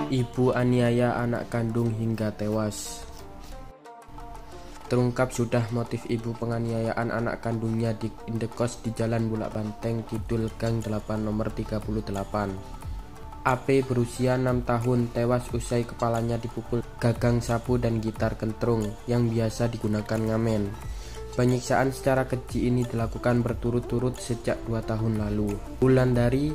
Ibu aniaya anak kandung hingga tewas. Terungkap sudah motif ibu penganiayaan anak kandungnya di indekos di Jalan Bulak Banteng Kidul Gang 8 nomor 38. AP berusia 6 tahun tewas usai kepalanya dipukul gagang sapu dan gitar kentrung yang biasa digunakan ngamen. Penyiksaan secara keji ini dilakukan berturut-turut sejak 2 tahun lalu. Wulandari,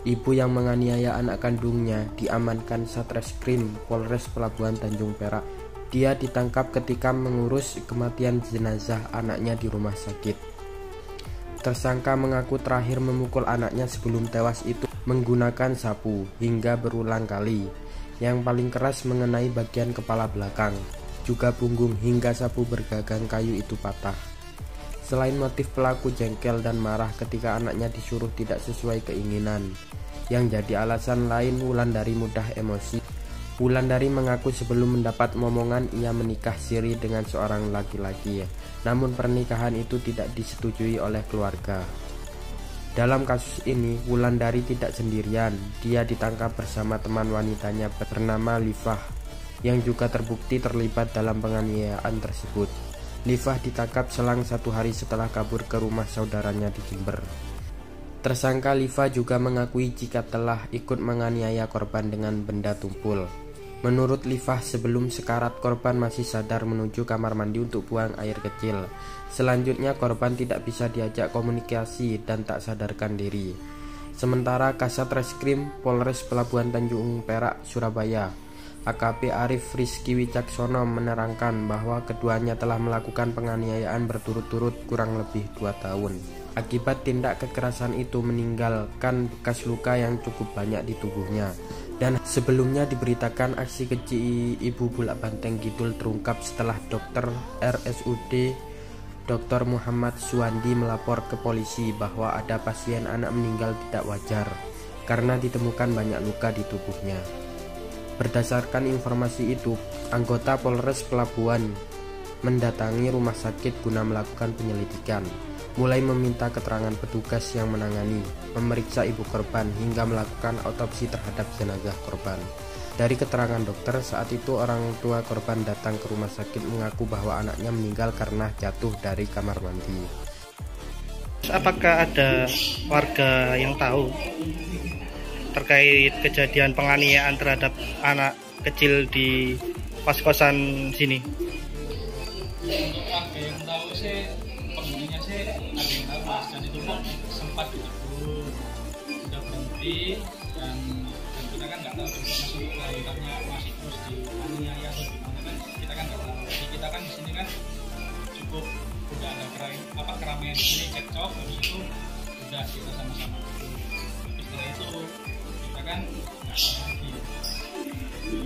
ibu yang menganiaya anak kandungnya, diamankan Satreskrim Polres Pelabuhan Tanjung Perak. Dia ditangkap ketika mengurus kematian jenazah anaknya di rumah sakit. Tersangka mengaku terakhir memukul anaknya sebelum tewas itu menggunakan sapu hingga berulang kali. Yang paling keras mengenai bagian kepala belakang, juga punggung hingga sapu bergagang kayu itu patah. Selain motif, pelaku jengkel dan marah ketika anaknya disuruh tidak sesuai keinginan. Yang jadi alasan lain, Wulandari mudah emosi. Wulandari mengaku sebelum mendapat momongan ia menikah siri dengan seorang laki-laki, namun pernikahan itu tidak disetujui oleh keluarga. Dalam kasus ini, Wulandari tidak sendirian. Dia ditangkap bersama teman wanitanya bernama Livah, yang juga terbukti terlibat dalam penganiayaan tersebut. Livah ditangkap selang 1 hari setelah kabur ke rumah saudaranya di Jember. Tersangka Livah juga mengakui jika telah ikut menganiaya korban dengan benda tumpul. Menurut Livah, sebelum sekarat korban masih sadar menuju kamar mandi untuk buang air kecil. Selanjutnya korban tidak bisa diajak komunikasi dan tak sadarkan diri. Sementara Kasat Reskrim Polres Pelabuhan Tanjung Perak, Surabaya, AKP Arif Rizky Wicaksono menerangkan bahwa keduanya telah melakukan penganiayaan berturut-turut kurang lebih 2 tahun. Akibat tindak kekerasan itu meninggalkan bekas luka yang cukup banyak di tubuhnya. Dan sebelumnya diberitakan aksi keji Ibu Bulak Banteng Kidul terungkap setelah dokter RSUD Dr. Muhammad Suwandi melapor ke polisi bahwa ada pasien anak meninggal tidak wajar karena ditemukan banyak luka di tubuhnya. Berdasarkan informasi itu, anggota Polres Pelabuhan mendatangi rumah sakit guna melakukan penyelidikan, mulai meminta keterangan petugas yang menangani, memeriksa ibu korban hingga melakukan otopsi terhadap jenazah korban. Dari keterangan dokter, saat itu orang tua korban datang ke rumah sakit mengaku bahwa anaknya meninggal karena jatuh dari kamar mandi. Apakah ada warga yang tahu terkait kejadian penganiayaan terhadap anak kecil di kos-kosan sini? Warga yang tahu sih, penghuninya sih ada yang tahu mas, dan itu pun sempat ditegur, udah berhenti, dan kita kan nggak tahu masuk kelanjutannya masih terus dianiaya atau gimana kan, kita kan nggak tahu. Jadi kita kan di sini kan cukup udah ada keramaian di sini, cekcok, habis itu udah kita sama-sama dulu. Setelah itu kita kan nggak tahu lagi.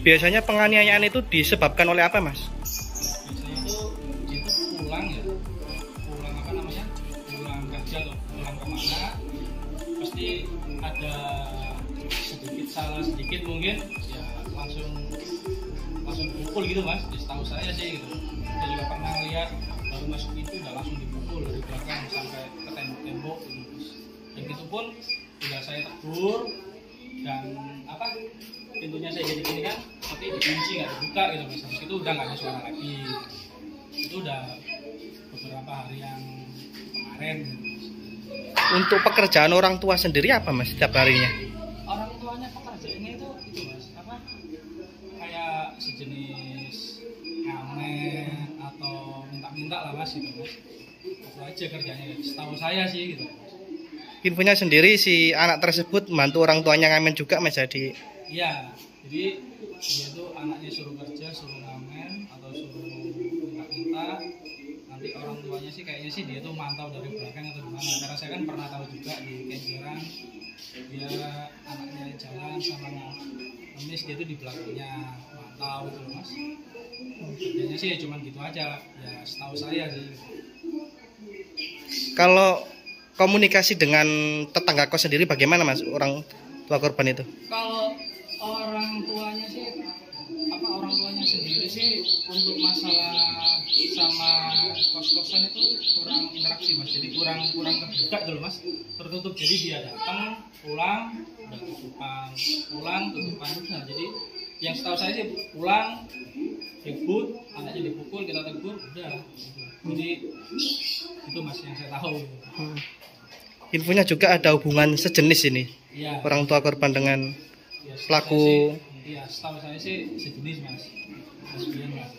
Biasanya penganiayaan itu disebabkan oleh apa, Mas? Pulang kerja atau pulang kemana, pasti ada sedikit salah sedikit mungkin ya langsung dipukul gitu mas. Setahu saya sih gitu. Saya juga pernah lihat baru masuk itu udah langsung dipukul dari belakang sampai ke tembok-tembok gitu. Dan itu pun udah saya tegur dan pintunya saya jadi gini kan, tapi dikunci nggak dibuka gitu mas. Habis itu udah nggak ada suara lagi. Itu udah beberapa hari yang kemarin. Untuk pekerjaan orang tua sendiri apa mas setiap harinya? Orang tuanya pekerjaannya itu mas, kayak sejenis ngamen atau minta-minta lah mas gitu mas. Itu aja kerjanya, setahu saya sih gitu. Infonya sendiri si anak tersebut membantu orang tuanya ngamen juga mas, jadi? Iya, jadi dia tuh anaknya suruh kerja, suruh ngamen atau suruh minta-minta. Nanti orang tuanya sih kayaknya sih dia tuh mantau dari belakang atau gimana, karena saya kan pernah tahu juga di Kenjeran dia anaknya jalan sama ngemis, dia tuh di belakangnya mantau gitu loh mas. Kerjanya sih cuma gitu aja ya setahu saya sih. Kalau komunikasi dengan tetangga kos sendiri bagaimana mas, orang tua korban itu? Kalau orang tuanya sih orang tuanya sendiri sih untuk masalah sama kos-kosan itu kurang interaksi mas, jadi kurang kebuka dulu mas, tertutup. Jadi dia datang pulang ada tutupan pulang tutupan udah. Jadi yang setahu saya sih pulang ribut, anaknya dipukul, kita tegur, udah gitu. Jadi itu mas yang saya tahu. Infonya juga ada hubungan sejenis ini, Ya, orang tua korban dengan ya, pelaku. Iya, setahu saya sih sejenis mas, lesbian mas.